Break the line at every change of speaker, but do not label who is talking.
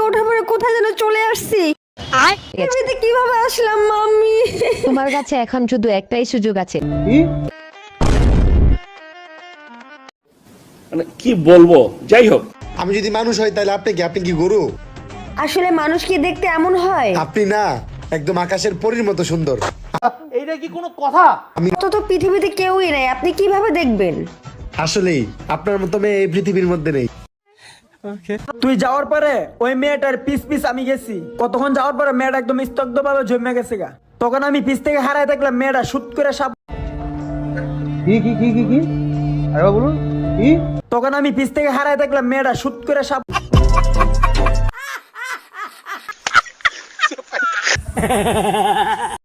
ওঠার পরে কোথায় যেন চলে আসছি। এমনিতে কিভাবে আসলাম মাম্মি?
তোমার কাছে এখন শুধু একটাই সুযোগ আছে।
মানে কি বলবো, যাই হোক।
আমি যদি মানুষ হই তাহলে আপনি কি গরু?
আসলে মানুষ কি দেখতে এমন হয়?
আপনি না একদম আকাশের পরীর মতো সুন্দর।
এইটা কি কোনো কথা?
তো তো পৃথিবীতে কেউই নাই, আপনি কিভাবে দেখবেন?
আসলেই আপনার মতো মেয়ে এই পৃথিবীর মধ্যে নেই।
তুই যাওয়ার পরে ওই মেয়েটার পিস পিস আমি গেছি, কতক্ষণ যাওয়ার পরে মেয়েটা একদম স্তব্ধ ভাবে জমে গেছে গা। তখন আমি পিস থেকে হারাই দেখলাম মেয়েটা শুট করে সাপ। কি আরে বলুন কি? তখন আমি পিস থেকে হারাই দেখলাম মেয়েটা শুট করে সাপ।